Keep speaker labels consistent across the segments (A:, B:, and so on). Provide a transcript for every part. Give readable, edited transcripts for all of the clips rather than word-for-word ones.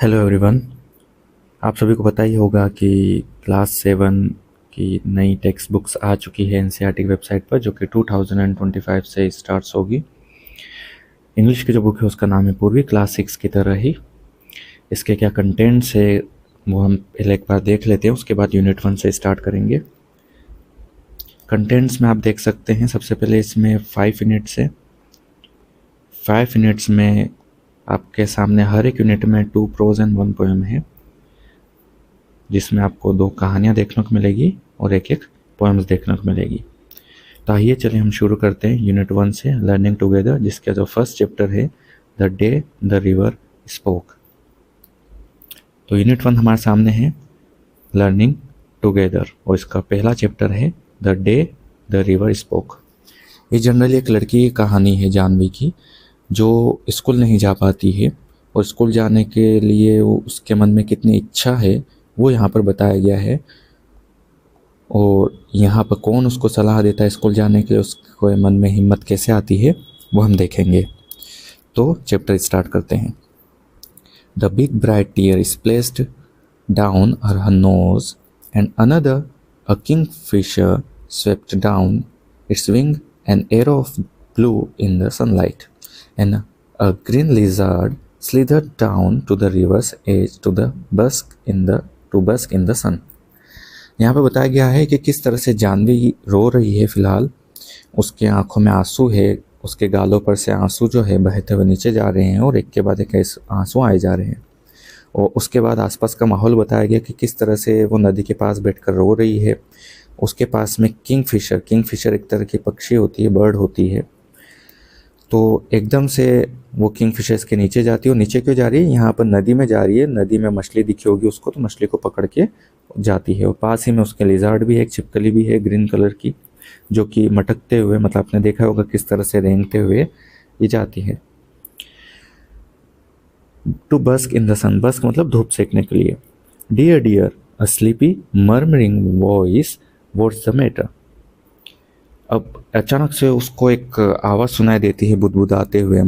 A: Hello everyone. आप सभी को पता ही होगा कि क्लास 7 की नई टेक्स्ट बुक्स आ चुकी है एनसीईआरटी की वेबसाइट पर, जो कि 2025 से स्टार्ट होगी। इंग्लिश की जो बुक है उसका नाम है पूर्वी, क्लास 6 की तरह ही। इसके क्या कंटेंट्स है वो हम पहले एक बार देख लेते हैं, उसके बाद यूनिट 1 से स्टार्ट करेंगे। कंटेंट्स में आप देख सकते हैं, सबसे पहले इसमें 5 यूनिट्स है। 5 यूनिट्स में आपके सामने हर एक यूनिट में 2 प्रोज एंड 1 पोएम है, जिसमें आपको 2 कहानियाँ देखने को मिलेगी और एक पोएम्स देखने को मिलेगी। तो आइए चलिए हम शुरू करते हैं यूनिट 1 से, लर्निंग टुगेदर, जिसका जो फर्स्ट चैप्टर है the day the river spoke. तो यूनिट 1 हमारे सामने है लर्निंग टुगेदर, और इसका पहला चैप्टर है the day the river spoke. ये जनरली एक लड़की की कहानी है, जानवी की, जो स्कूल नहीं जा पाती है और स्कूल जाने के लिए उसके मन में कितनी इच्छा है वो यहाँ पर बताया गया है। और यहाँ पर कौन उसको सलाह देता है स्कूल जाने के लिए, उसके मन में हिम्मत कैसे आती है वो हम देखेंगे। तो चैप्टर स्टार्ट करते हैं। The big bright tear is placed down her nose and another a kingfisher swept down its wing an arrow of blue in the sunlight and a green lizard slithered down to the river's edge to busk in the sun। यहाँ पे बताया गया है कि किस तरह से जानवी रो रही है। फिलहाल उसके आंखों में आंसू है, उसके गालों पर से आंसू जो है बहते हुए नीचे जा रहे हैं और एक के बाद एक आंसू आए जा रहे हैं। और उसके बाद आसपास का माहौल बताया गया कि किस तरह से वो नदी के पास बैठकर रो रही है। उसके पास में किंग फिशर एक तरह की पक्षी होती है, बर्ड होती है। तो एकदम से वो किंग फिशर्स के नीचे जाती है। और नीचे क्यों जा रही है? यहाँ पर नदी में जा रही है। नदी में मछली दिखी होगी उसको, तो मछली को पकड़ के जाती है। और पास ही में उसके लिजार्ड भी है, एक छिपकली भी है ग्रीन कलर की, जो कि मटकते हुए, मतलब आपने देखा होगा किस तरह से रेंगते हुए ये जाती है। टू बस्क इन द सन, बस्क मतलब धूप सेकने के लिए। Dear dear a sleepy murmuring voice what's the matter. अब अचानक से उसको एक आवाज़ सुनाई देती है, बुदबुदाते हुए,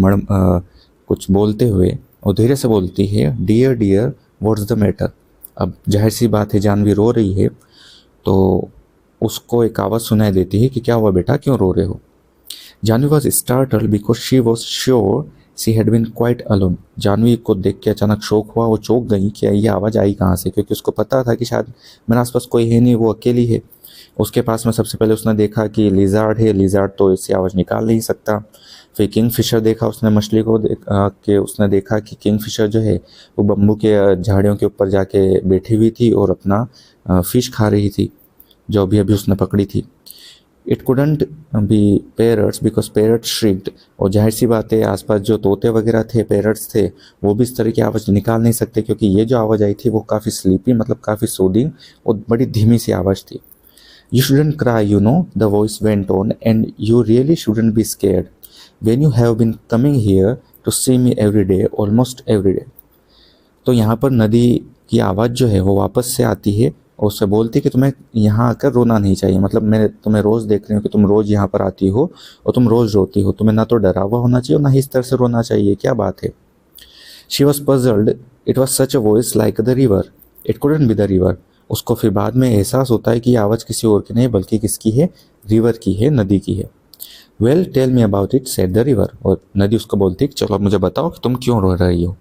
A: कुछ बोलते हुए, और धीरे से बोलती है, dear dear what's the matter. अब जाहिर सी बात है, जानवी रो रही है, तो उसको एक आवाज़ सुनाई देती है कि क्या हुआ बेटा, क्यों रो रहे हो। Janvi was startled because she was sure she had been quite alone. Janvi को देख के अचानक शौक हुआ, वो चौंक गई कि ये आवाज़ आई कहाँ से, क्योंकि उसको पता था कि शायद मेरे आसपास कोई है नहीं, वो अकेली है। उसके पास में सबसे पहले उसने देखा कि लिजार्ड है, लिजार्ड तो इससे आवाज़ निकाल नहीं सकता। फिर किंग फिशर देखा उसने, मछली को उसने देखा कि किंग फिशर जो है वो बम्बू के झाड़ियों के ऊपर जाके बैठी हुई थी और अपना फिश खा रही थी, जो अभी अभी उसने पकड़ी थी। It couldn't be parrots because parrot shrieked. और जाहिर सी बात है, आसपास जो तोते वगैरह थे, पैरट्स थे, वो भी इस तरह की आवाज़ निकाल नहीं सकते, क्योंकि ये जो आवाज़ आई थी वो काफ़ी स्लीपी, मतलब काफ़ी सूदिंग और बड़ी धीमी सी आवाज़ थी। You shouldn't cry, you know, the voice went on, and you really shouldn't be scared when you have been coming here to see me every day, almost every day। तो यहाँ पर नदी की आवाज़ जो है वो वापस से आती है और उससे बोलती है कि तुम्हें यहाँ आकर रोना नहीं चाहिए। मतलब मैं तुम्हें रोज़ देख रही हूँ कि तुम रोज़ यहाँ पर आती हो और तुम रोज़ रोती हो, तुम्हें ना तो डरा हुआ होना चाहिए और ना ही इस तरह से रोना चाहिए, क्या बात है। She was puzzled, it was such a voice like the river, it couldn't be the river। उसको फिर बाद में एहसास होता है कि ये आवाज़ किसी और की नहीं बल्कि किसकी है, रिवर की है, नदी की है। Well tell me about it said the river. और नदी उसको बोलती है, चलो अब मुझे बताओ कि तुम क्यों रो रही हो।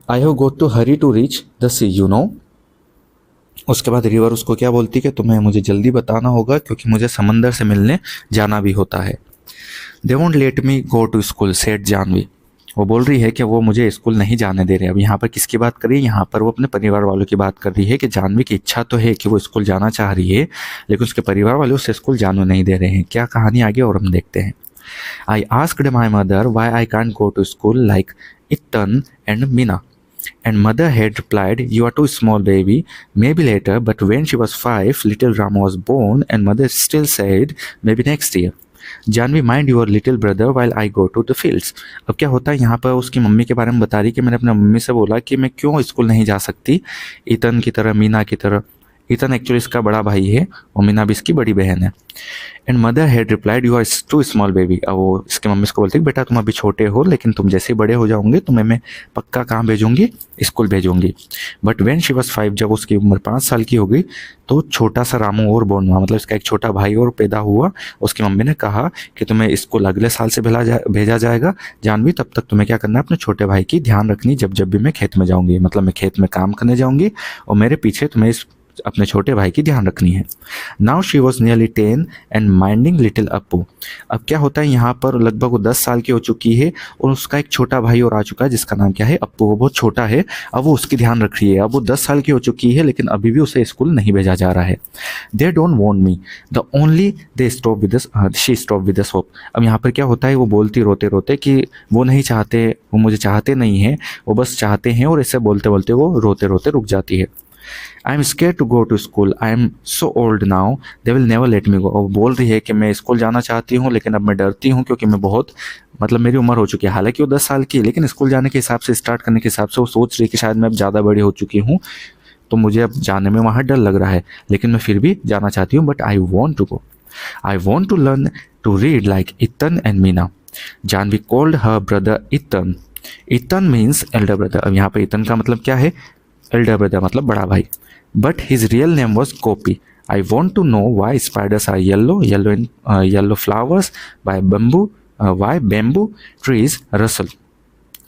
A: I have got to hurry to reach the sea, you know. उसके बाद रिवर उसको क्या बोलती है कि तुम्हें मुझे जल्दी बताना होगा, क्योंकि मुझे समंदर से मिलने जाना भी होता है। They won't let me go to school said Janvi. वो बोल रही है कि वो मुझे स्कूल नहीं जाने दे रहे। अब यहाँ पर किसकी बात कर रही है? यहाँ पर वो अपने परिवार वालों की बात कर रही है कि जानवी की इच्छा तो है कि वो स्कूल जाना चाह रही है, लेकिन उसके परिवार वाले उसे स्कूल जाने नहीं दे रहे हैं। क्या कहानी आगे और हम देखते हैं। I asked my mother why I can't go to school like Itan and Meena, and mother had replied, you are too small baby, maybe later, but when she was 5 little Rama was born and mother still said maybe next year। Janvi mind your little brother while I go to the fields. अब क्या होता है, यहाँ पर उसकी mummy के बारे में बता रही कि मैंने अपने मम्मी से बोला कि मैं क्यों स्कूल नहीं जा सकती इतन की तरह, मीना की तरह। ईथन एक्चुअली इसका बड़ा भाई है और मीना भी इसकी बड़ी बहन है। And mother had replied you are too small baby. अब वो इसके मम्मी इसको बोलती है बेटा तुम अभी छोटे हो, लेकिन तुम जैसे ही बड़े हो जाओगे तुम्हें मैं पक्का कहाँ भेजूंगी, स्कूल भेजूंगी। बट व्हेन शी वाज 5, जब उसकी उम्र 5 साल की हो गई तो छोटा सा रामू और बोर्न हुआ, मतलब इसका एक छोटा भाई और पैदा हुआ। उसकी मम्मी ने कहा कि तुम्हें स्कूल अगले साल से भेजा जाएगा जानवी, तब तक तुम्हें क्या करना है, अपने छोटे भाई की ध्यान रखनी जब जब भी मैं खेत में जाऊँगी, मतलब मैं खेत में काम करने जाऊँगी और मेरे पीछे तुम्हें अपने छोटे भाई की ध्यान रखनी है। Now she was nearly 10 and minding little Appu. अब क्या होता है यहाँ पर लगभग वो 10 साल की हो चुकी है और उसका एक छोटा भाई और आ चुका है जिसका नाम क्या है, अप्पू। वो बहुत छोटा है, अब वो उसकी ध्यान रख रही है। अब वो 10 साल की हो चुकी है लेकिन अभी भी उसे स्कूल नहीं भेजा जा रहा है। They don't want me the only they stop with she stop with the soap. अब यहाँ पर क्या होता है, वो बोलती रोते रोते कि वो नहीं चाहते, वो मुझे चाहते नहीं है, वो बस चाहते हैं, और ऐसे बोलते बोलते वो रोते रोते रुक जाती है। I am scared to go to school, I am so old now, they will never let me go. और बोल रही है कि मैं स्कूल जाना चाहती हूँ लेकिन अब मैं डरती हूँ क्योंकि मैं बहुत, मतलब मेरी उम्र हो चुकी है। हालांकि वो 10 साल की है लेकिन स्कूल जाने के हिसाब से, स्टार्ट करने के हिसाब से वो सोच रही है कि शायद मैं अब ज़्यादा बड़ी हो चुकी हूँ तो मुझे अब जाने में वहाँ डर लग रहा है, लेकिन मैं फिर भी जाना चाहती हूँ। But I want to go, I want to learn to read like Itan and Meena. Janvi called her brother Itan. Itan means elder brother. अब यहाँ पर इतन का मतलब क्या है, एल्डर ब्रदर मतलब बड़ा भाई। But his real name was Gopi. I want to know why spiders are yellow in yellow flowers, why bamboo trees rustle.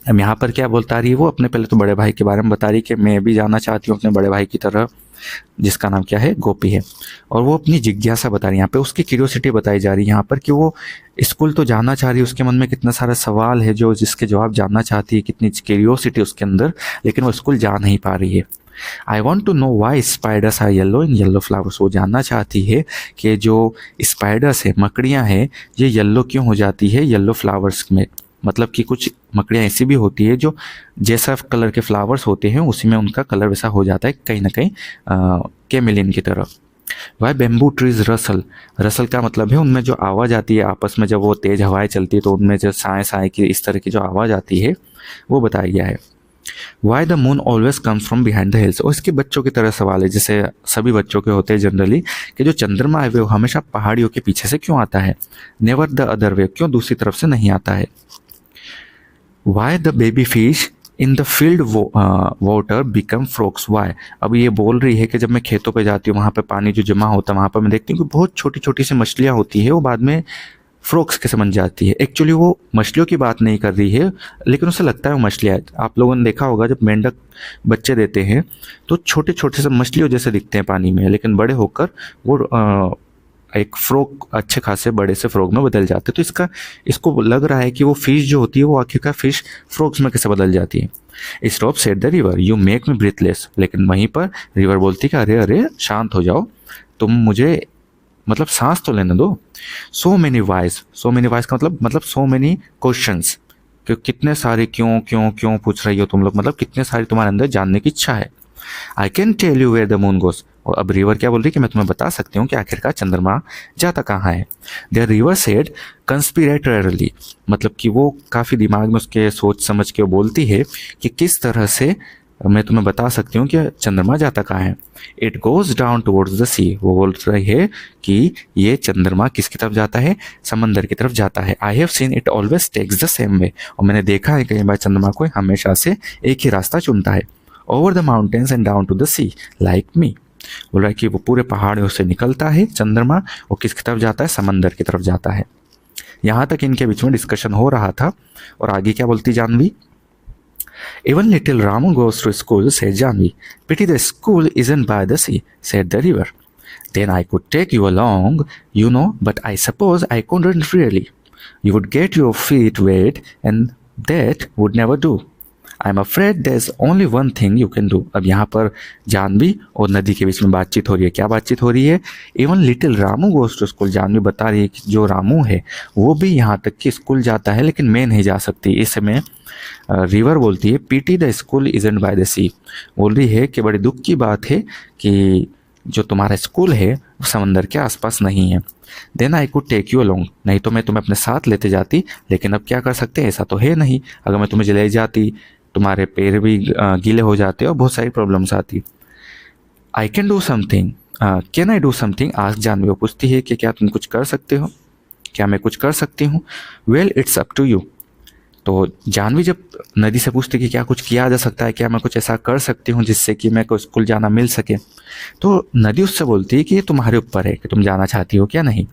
A: अब यहाँ पर क्या बोलता रही है वो, अपने पहले तो बड़े भाई के बारे में बता रही कि मैं भी जानना चाहती हूँ अपने बड़े भाई की तरह, जिसका नाम क्या है, गोपी है। और वो अपनी जिज्ञासा बता रही है, यहाँ पे उसकी क्यूरियोसिटी बताई जा रही है यहाँ पर कि वो स्कूल तो जाना चाह रही है, उसके मन में कितना सारा सवाल है जो जिसके जवाब जानना चाहती है, कितनी क्यूरियोसिटी उसके अंदर, लेकिन वो स्कूल जा नहीं पा रही है। I want to know why spiders are yellow in yellow flowers. वो जानना चाहती है कि जो स्पाइडर्स है, मकड़ियाँ हैं, ये येलो क्यों हो जाती है येलो फ्लावर्स में। मतलब कि कुछ मकड़ियाँ ऐसी भी होती है जो जैसा कलर के फ्लावर्स होते हैं उसी में उनका कलर वैसा हो जाता है, कहीं ना कहीं कैमेलिन की तरह। Why bamboo trees rustle. Rustle का मतलब है उनमें जो आवाज़ आती है आपस में, जब वो तेज़ हवाएं चलती है तो उनमें जो साए साए की इस तरह की जो आवाज़ आती है वो बताया गया है। Why the moon always comes from behind the hills. और इसके बच्चों की तरह सवाल है जैसे सभी बच्चों के होते हैं जनरली, कि जो चंद्रमा है वो हमेशा पहाड़ियों के पीछे से क्यों आता है, नेवर द अदर वे, क्यों दूसरी तरफ से नहीं आता है। Why the baby fish in the field water become frogs. Why, अब ये बोल रही है कि जब मैं खेतों पे जाती हूँ वहाँ पे पानी जो जमा होता है वहाँ पर मैं देखती हूँ कि बहुत छोटी छोटी सी मछलियाँ होती है, वो बाद में फ्रॉक्स कैसे बन जाती है। एक्चुअली वो मछलियों की बात नहीं कर रही है लेकिन उसे लगता है वो मछलियाँ। आप लोगों ने देखा होगा जब मेंढक बच्चे देते हैं तो छोटे छोटे से मछलियों जैसे दिखते हैं पानी में, लेकिन बड़े होकर वो एक फ्रॉक, अच्छे खासे बड़े से फ्रॉक में बदल जाते हैं। तो इसको लग रहा है कि वो फिश जो होती है वो आखिरकार फिश फ्रॉक्स में कैसे बदल जाती है। Stop said the river, you make me breathless. लेकिन वहीं पर रिवर बोलती कि अरे अरे शांत हो जाओ, तुम मुझे मतलब सांस तो लेने दो। सो मेनी वाइज का मतलब सो मेनी क्वेश्चंस, कि कितने सारे क्यों क्यों क्यों पूछ रही हो तुम लोग, मतलब कितने सारे तुम्हारे अंदर जानने की इच्छा है। I can tell you where the moon goes. और अब रिवर क्या बोल रही है कि मैं तुम्हें बता सकती हूँ कि आखिरकार चंद्रमा जाता कहाँ है। द रिवर सेड कंस्पिरेटरली, मतलब कि वो काफ़ी दिमाग में उसके सोच समझ के वो बोलती है कि किस तरह से मैं तुम्हें बता सकती हूँ कि चंद्रमा जाता कहाँ है। It goes down towards the sea, वो बोल रही है कि ये चंद्रमा किसकी तरफ जाता है, समंदर की तरफ जाता है। I have seen it always takes the same way, और मैंने देखा है कई बार चंद्रमा को हमेशा से एक ही रास्ता चुनता है। Over the mountains and down to the sea like me, बोल रहा है कि वो पूरे पहाड़ों से निकलता है चंद्रमा, वो किसकी तरफ जाता है, समंदर की तरफ जाता है। यहाँ तक इनके बीच में डिस्कशन हो रहा था और आगे क्या बोलती Janvi. Even little Ramu goes to school, said Janvi. Pity the school isn't by the sea, said the river. Then I could take you along, you know, but I suppose I couldn't really. You would get your feet wet and that would never do. I'm afraid there's only one thing you can do. अब यहाँ पर जानवी और नदी के बीच में बातचीत हो रही है। क्या बातचीत हो रही है? Even little Ramu goes to school. Janvi बता रही है कि जो रामू है वो भी यहाँ तक कि स्कूल जाता है लेकिन मैं नहीं जा सकती। इस समय रिवर बोलती है pity the school isn't by the sea, बोल रही है कि बड़ी दुख की बात है कि जो तुम्हारा स्कूल है वो समंदर के आसपास नहीं है। Then I could take you along, नहीं तो मैं तुम्हें अपने साथ लेते जाती, लेकिन अब क्या कर सकते हैं, ऐसा तो है नहीं। अगर मैं तुम्हें ले जाती तुम्हारे पैर भी गीले हो जाते और बहुत सारी प्रॉब्लम्स आती। I can do something, can I do something, आज जानवी वो पूछती है कि क्या तुम कुछ कर सकते हो, क्या मैं कुछ कर सकती हूँ। Well it's up to you. तो जानवी जब नदी से पूछती कि क्या कुछ किया जा सकता है, क्या मैं कुछ ऐसा कर सकती हूँ जिससे कि मैं को स्कूल जाना मिल सके, तो नदी उससे बोलती है कि ये तुम्हारे ऊपर है कि तुम जाना चाहती हो क्या नहीं।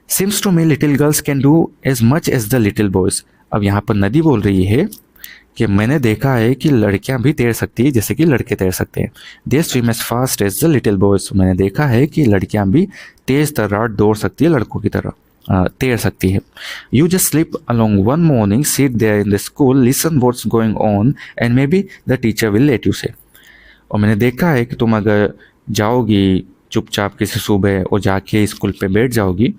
A: Seems to me little girls can do as much as the little boys. अब यहाँ पर नदी बोल रही है कि मैंने देखा है कि लड़कियां भी तैर सकती है जैसे कि लड़के तैर सकते हैं। They swim as fast as the little boys. मैंने देखा है कि लड़कियां भी तेज तर्रार दौड़ सकती है लड़कों की तरह, तैर सकती है। You just slip along one morning, sit there in the school, listen what's going on and maybe the teacher will let you say. और मैंने देखा है कि तुम अगर जाओगी चुपचाप किसी सुबह और जाके स्कूल पे बैठ जाओगी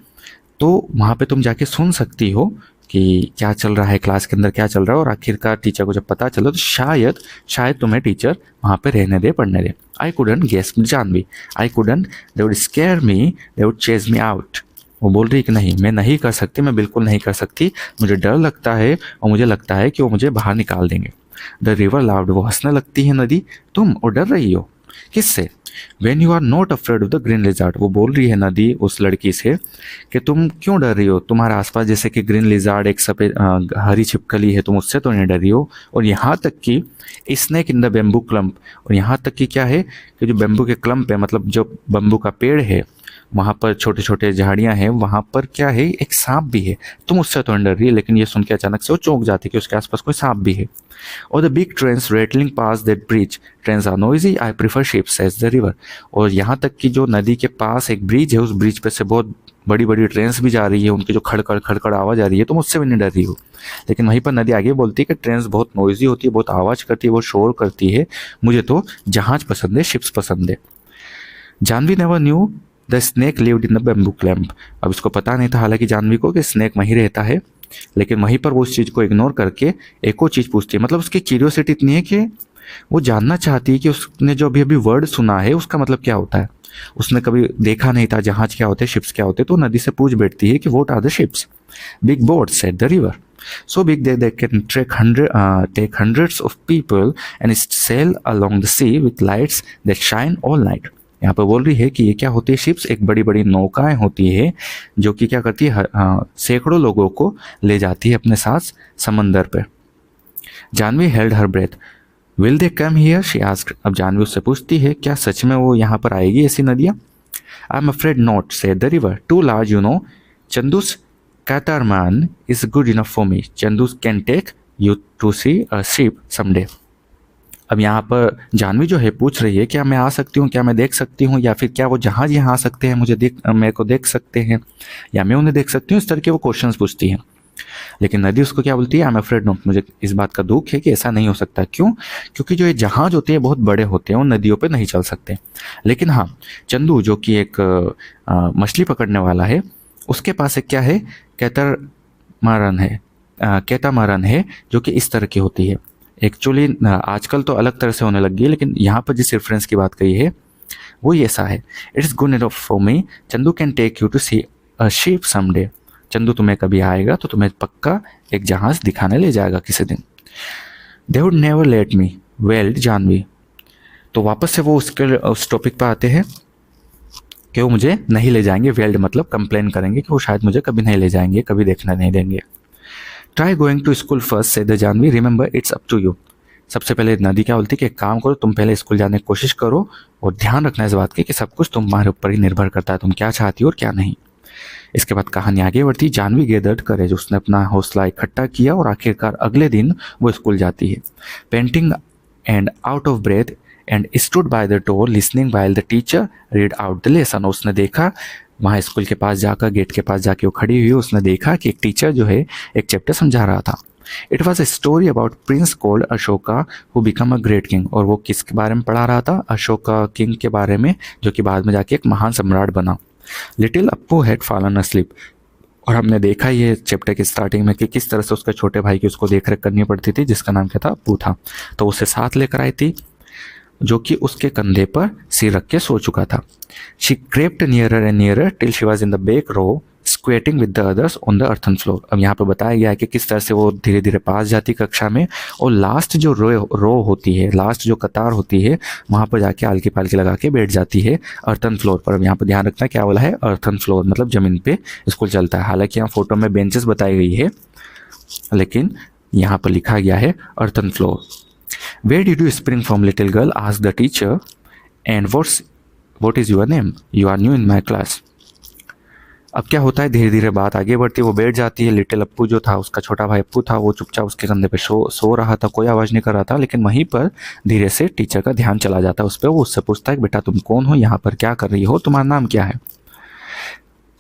A: तो वहाँ पे तुम जाके सुन सकती हो कि क्या चल रहा है, क्लास के अंदर क्या चल रहा है, और आखिरकार टीचर को जब पता चलो तो शायद शायद तुम्हें टीचर वहाँ पे रहने दे, पढ़ने दे। I couldn't guess Janvi, I couldn't, they would scare me, they would chase me out. वो बोल रही कि नहीं मैं नहीं कर सकती, मैं बिल्कुल नहीं कर सकती, मुझे डर लगता है और मुझे लगता है कि वो मुझे बाहर निकाल देंगे। द रिवर लाउड, वो हंसने लगती है नदी, तुम और डर रही हो किससे। When you are not afraid of the green lizard, वो बोल रही है नदी उस लड़की से कि तुम क्यों डर रही हो, तुम्हारे आसपास जैसे कि ग्रीन लिजार्ड एक सफ़ेद हरी छिपकली है, तुम उससे तो नहीं डर रही हो। और यहाँ तक कि snake in the bamboo clump, और यहाँ तक कि क्या है कि जो बेम्बू के क्लम्प है मतलब जो बम्बू का पेड़ है वहाँ पर छोटे छोटे झाड़ियाँ हैं, वहाँ पर क्या है एक सांप भी है, तुम उससे तो नहीं डर रही है। लेकिन ये सुन के अचानक से वो चौंक जाती है कि उसके आसपास कोई सांप भी है। और the big trains rattling pass that bridge, trains are noisy, I prefer ships as the river. और यहाँ तक कि जो नदी के पास एक ब्रिज है, उस ब्रिज पे से बहुत बड़ी बड़ी ट्रेन्स भी जा रही है, उनकी जो खड़खड़ खड़खड़ आवाज़ आ रही है, तो मुझसे भी नहीं डर रही हो। लेकिन वहीं पर नदी आगे बोलती है कि ट्रेन्स बहुत नॉइजी होती है, बहुत आवाज़ करती है, बहुत शोर करती है, मुझे तो जहाज़ पसंद है, शिप्स पसंद है। Janvi never knew the snake lived in the bamboo clump. अब इसको पता नहीं था हालांकि जानवी को कि स्नेक वहीं रहता है, लेकिन वहीं पर वो उस चीज़ को इग्नोर करके एक और चीज़ पूछती है। मतलब उसकी क्यूरियोसिटी इतनी है कि वो जानना चाहती है कि उसने जो अभी अभी वर्ड सुना है उसका मतलब क्या होता है। उसने कभी देखा नहीं था जहाज क्या होते, शिप्स क्या होते, तो नदी से पूछ बैठती है कि what are the ships. Big boats said the river, so big that they can take hundreds of people and sail along the sea with lights that shine all night। यहाँ पर बोल रही है कि ये क्या होती है शिप्स, एक बड़ी बड़ी नौकाएं होती है जो कि क्या करती है सैकड़ों लोगों को ले जाती है अपने साथ समंदर पर। Janvi held her breath, will they come here she asked. अब जानवी उससे पूछती है क्या सच में वो यहाँ पर आएगी ऐसी नदियाँ। I am afraid not said the river, too large you know, Chandu's catamaran is good enough for me, Chandu's can take you to see a ship someday. अब यहाँ पर जानवी जो है पूछ रही है क्या मैं आ सकती हूँ, क्या मैं देख सकती हूँ, या फिर क्या वो जहाज यहाँ आ सकते हैं, मेरे को देख सकते हैं, या मैं उन्हें देख सकती हूँ, इस तरह के वो क्वेश्चंस पूछती हैं। लेकिन नदी उसको क्या बोलती है, आई एम अफ्रेड नॉट, मुझे इस बात का दुख है कि ऐसा नहीं हो सकता। क्यों? क्योंकि जो ये जहाज होते हैं बहुत बड़े होते हैं, वो नदियों पे नहीं चल सकते। लेकिन हाँ, चंदू जो कि एक मछली पकड़ने वाला है, उसके पास एक क्या है, कैटामरन है जो कि इस तरह की होती है। एक्चुअली आजकल तो अलग तरह से होने लगी है, लेकिन यहाँ पर जिस रेफरेंस की बात कही है वो ये ऐसा है, it's good enough for me, Chandu can take you to see a ship someday. Chandu तुम्हें कभी आएगा तो तुम्हें पक्का एक जहाज़ दिखाने ले जाएगा किसी दिन। They would never let me, wailed Janvi. तो वापस से वो उस टॉपिक पर आते हैं कि वो मुझे नहीं ले जाएंगे। वेल्ड मतलब कंप्लेन करेंगे कि वो शायद मुझे कभी नहीं ले जाएंगे, कभी देखना नहीं देंगे। Try going to school first said the Janvi, remember it's up to you. सबसे पहले नदी क्या बोलती है कि एक काम करो, तुम पहले स्कूल जाने की कोशिश करो और ध्यान रखना इस बात की कि सब कुछ तुम्हारे ऊपर ही निर्भर करता है, तुम क्या चाहती हो और क्या नहीं। इसके बाद कहानी आगे बढ़ती। जानवी गेदर्ड करेज, उसने अपना हौसला इकट्ठा किया और आखिरकार अगले दिन वो स्कूल जाती है। Panting and out of breath and stood by the door listening while the teacher read out the lesson. उसने देखा वहाँ स्कूल के पास जाकर, गेट के पास जाके वो खड़ी हुई, उसने देखा कि एक टीचर जो है एक चैप्टर समझा रहा था। It was a story about Prince called Ashoka who become a great king. और वो किसके बारे में पढ़ा रहा था? अशोका किंग के बारे में, जो कि बाद में जाके एक महान सम्राट बना। Little Appu had fallen asleep. और हमने देखा ये चैप्टर की स्टार्टिंग में कि किस तरह से उसके छोटे भाई की उसको देख रेख करनी पड़ती थी, जिसका नाम क्या था? अप्पू था। तो उसे साथ लेकर आई थी, जो कि उसके कंधे पर सिर रख के सो चुका था। She crept nearer and nearer till she was in the back row squatting with the others on the earthen floor. अब यहाँ पर बताया गया है कि किस तरह से वो धीरे धीरे पास जाती है कक्षा में, और लास्ट जो रो होती है, लास्ट जो कतार होती है, वहाँ पर जाके आलकी पालकी लगा के बैठ जाती है अर्थन फ्लोर पर। अब यहाँ पर ध्यान रखना क्या बोला है, अर्थन फ्लोर मतलब ज़मीन पे स्कूल चलता है। हालांकि यहाँ फोटो में बेंचेस बताई गई है, लेकिन यहाँ पर लिखा गया है earthen floor. Where did you spring from little girl, asked the teacher, and what is your name, you are new in my class. अब क्या होता है, धीरे धीरे बात आगे बढ़ती है, वो बैठ जाती है। लिटिल अप्पू जो था, उसका छोटा भाई अप्पू था, वो चुपचाप उसके कंधे पे सो रहा था, कोई आवाज़ नहीं कर रहा था। लेकिन वहीं पर धीरे से टीचर का ध्यान चला जाता है उस पर। वो उससे पूछता है, बेटा तुम कौन हो, यहाँ पर क्या कर रही हो, तुम्हारा नाम क्या है।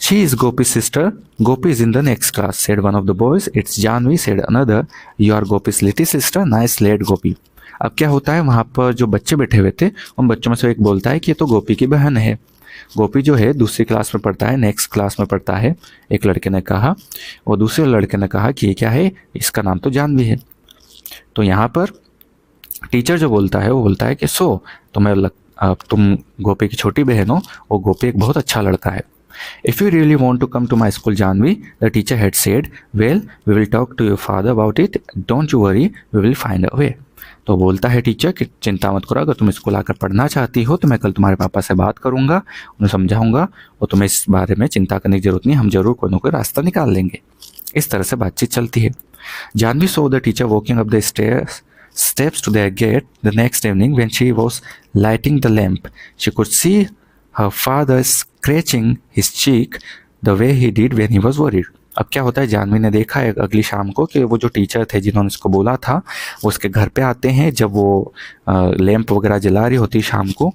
A: She is Gopi's sister. Gopi is in the next class, said one of the boys. It's Janvi, said another. You are Gopi's little sister. Nice lad, Gopi. अब क्या होता है, वहाँ पर जो बच्चे बैठे हुए थे, उन बच्चों में से एक बोलता है कि ये तो गोपी की बहन है। गोपी जो है दूसरी क्लास में पढ़ता है, नेक्स्ट क्लास में पढ़ता है, एक लड़के ने कहा। और दूसरे लड़के ने कहा कि ये क्या है, इसका नाम तो जानवी है। तो यहाँ पर टीचर जो बोलता है, वो बोलता है कि तुम गोपी की छोटी बहन हो, और गोपी एक बहुत अच्छा लड़का है। If you really want to come to my school, Janvi, the teacher had said, well, we will talk to your father about it. Don't you worry, we will find a way. तो बोलता है teacher कि चिंता मत करो, अगर तुम school आकर पढ़ना चाहती हो तो मैं कल तुम्हारे पापा से बात करूंगा, उन्हें समझाऊंगा, और तुम्हें इस बारे में चिंता करने की जरूरत नहीं, हम जरूर कोई ना कोई रास्ता निकाल लेंगे। इस तरह से बातचीत चलती है। Janvi saw the teacher walking up the steps to their gate the next evening when she was lighting the lamp. She could see her father scratching his cheek the way he did when he was worried. अब क्या होता है, जानवी ने देखा है अगली शाम को कि वो जो टीचर थे जिन्होंने इसको बोला था, वो उसके घर पे आते हैं। जब वो लैंप वगैरह जला रही होती शाम को,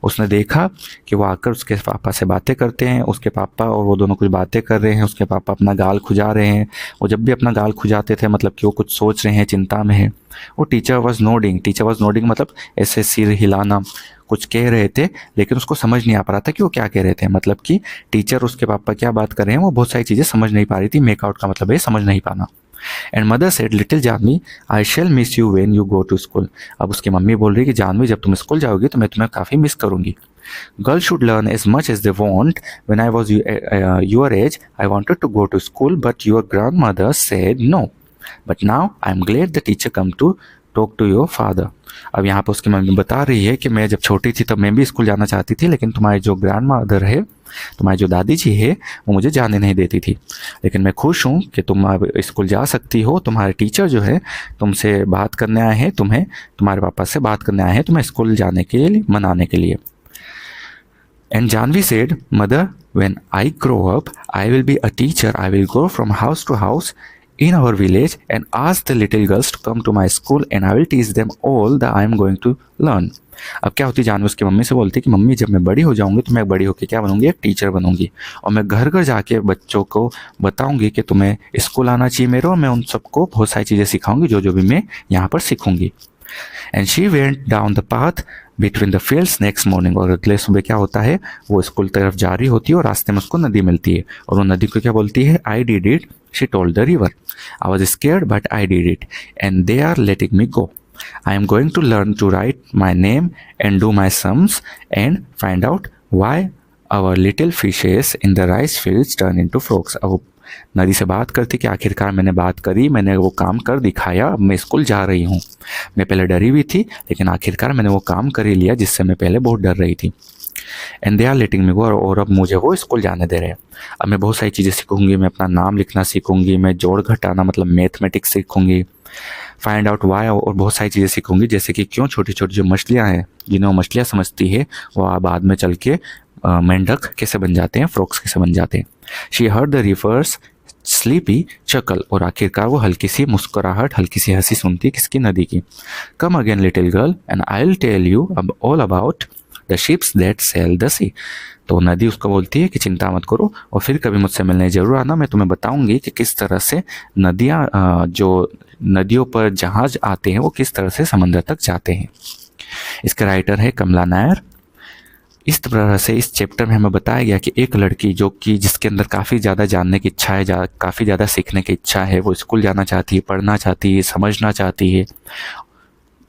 A: उसने देखा कि वो आकर उसके पापा से बातें करते हैं। उसके पापा और वो दोनों कुछ बातें कर रहे हैं, उसके पापा अपना गाल खुजा रहे हैं। वो जब भी अपना गाल खुजाते थे मतलब कि वो कुछ सोच रहे हैं, चिंता में है। वो टीचर वॉज नोडिंग मतलब ऐसे सिर हिलाना, कुछ कह रहे थे, लेकिन उसको समझ नहीं आ पा रहा था कि वो क्या कह रहे थे। मतलब कि टीचर उसके पापा क्या बात कर रहे हैं, वो बहुत सारी चीज़ें समझ नहीं पा रही थी। मेकआउट का मतलब है समझ नहीं पाना। And mother said, little Janvi, I shall miss you when you go to school. अब उसकी मम्मी बोल रही कि जानवी जब तुम स्कूल जाओगी तो मैं तुम्हें काफ़ी मिस करूँगी। Girl should learn as much as they want. When I was your age I wanted to go to school but your grandmother said no, but now I am glad the teacher come to talk to your father. अब यहाँ पर उसकी mummy बता रही है कि मैं जब छोटी थी तब मैं भी स्कूल जाना चाहती थी, लेकिन तुम्हारी जो ग्रैंड मदर है, तुम्हारी जो दादी जी है, वो मुझे जाने नहीं देती थी। लेकिन मैं खुश हूँ कि तुम अब स्कूल जा सकती हो। तुम्हारे टीचर जो है तुमसे बात करने आए हैं, तुम्हारे पापा से बात करने आए हैं, तुम्हें स्कूल जाने के लिए मनाने के लिए। And Janvi said, mother, when I grow up I will be a teacher. I will go from house to house in our village and ask the little girls to come to my school and I will teach them all that I am going to learn. अब क्या होती, जानवी उसकी mummy से बोलती कि mummy जब मैं बड़ी हो जाऊंगी तो मैं बड़ी होकर क्या बनूंगी, एक टीचर बनूंगी, और मैं घर घर जाके बच्चों को बताऊंगी कि तुम्हें स्कूल आना चाहिए मेरे, और मैं उन सबको बहुत सारी चीज़ें सिखाऊंगी जो भी मैं यहाँ पर सीखूंगी। And she went down the path between the fields next morning. और अगले सुबह क्या होता है, वो स्कूल तरफ जा रही होती है और रास्ते में उसको नदी मिलती है, और वो नदी को क्या बोलती है, I did it, she told the river, I was scared but I did it and they are letting me go. I am going to learn to write my name and do my sums and find out why our little fishes in the rice fields turn into frogs. अब नदी से बात करती कि आखिरकार मैंने बात करी, मैंने वो काम कर दिखाया, अब मैं स्कूल जा रही हूँ। मैं पहले डरी हुई थी, लेकिन आखिरकार मैंने वो काम कर ही लिया जिससे मैं पहले बहुत डर रही थी। And they are letting me go, और अब मुझे वो स्कूल जाने दे रहे हैं। अब मैं बहुत सारी चीज़ें सीखूंगी, मैं अपना नाम लिखना सीखूंगी, मैं जोड़ घटाना मतलब मैथमेटिक्स सीखूंगी, फाइंड आउट वाई, और बहुत सारी चीज़ें सीखूंगी, जैसे कि क्यों छोटी छोटी जो मछलियाँ हैं जिन्हें वो मछलियाँ समझती है, वो बाद में चल के मेंढक कैसे बन जाते हैं, फ्रॉक्स कैसे बन जाते हैं। She heard the river's sleepy chuckle, और आखिरकार वो हल्की सी मुस्कुराहट, हल्की सी हंसी सुनती किसकी, नदी की। Come again little girl and I will tell you अब all about the ships that sail the sea. तो नदी उसको बोलती है कि चिंता मत करो और फिर कभी मुझसे मिलने जरूर आना, मैं तुम्हें बताऊंगी कि किस तरह से जो नदियों पर जहाज आते हैं वो किस तरह से समंदर तक जाते हैं। इसके राइटर है कमला नायर। इस तरह से इस चैप्टर में हमें बताया गया कि एक लड़की जिसके अंदर काफ़ी ज़्यादा जानने की इच्छा है, काफ़ी ज़्यादा सीखने की इच्छा है, वो स्कूल जाना चाहती है, पढ़ना चाहती है, समझना चाहती है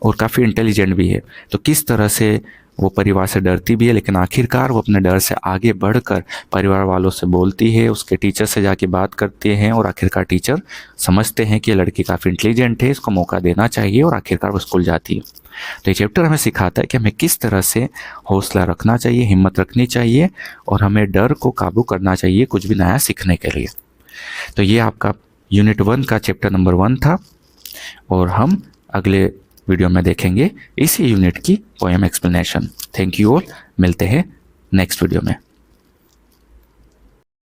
A: और काफ़ी इंटेलिजेंट भी है, तो किस तरह से वो परिवार से डरती भी है, लेकिन आखिरकार वो अपने डर से आगे बढ़कर परिवार वालों से बोलती है, उसके टीचर से जाके बात करते हैं और आखिरकार टीचर समझते हैं कि ये लड़की काफ़ी इंटेलिजेंट है, इसको मौका देना चाहिए और आखिरकार वो स्कूल जाती है। तो ये चैप्टर हमें सिखाता है कि हमें किस तरह से हौसला रखना चाहिए, हिम्मत रखनी चाहिए और हमें डर को काबू करना चाहिए कुछ भी नया सीखने के लिए। तो ये आपका यूनिट 1 का चैप्टर नंबर 1 था और हम अगले वीडियो में देखेंगे इसी यूनिट की poem explanation. Thank you all, मिलते हैं नेक्स्ट वीडियो में।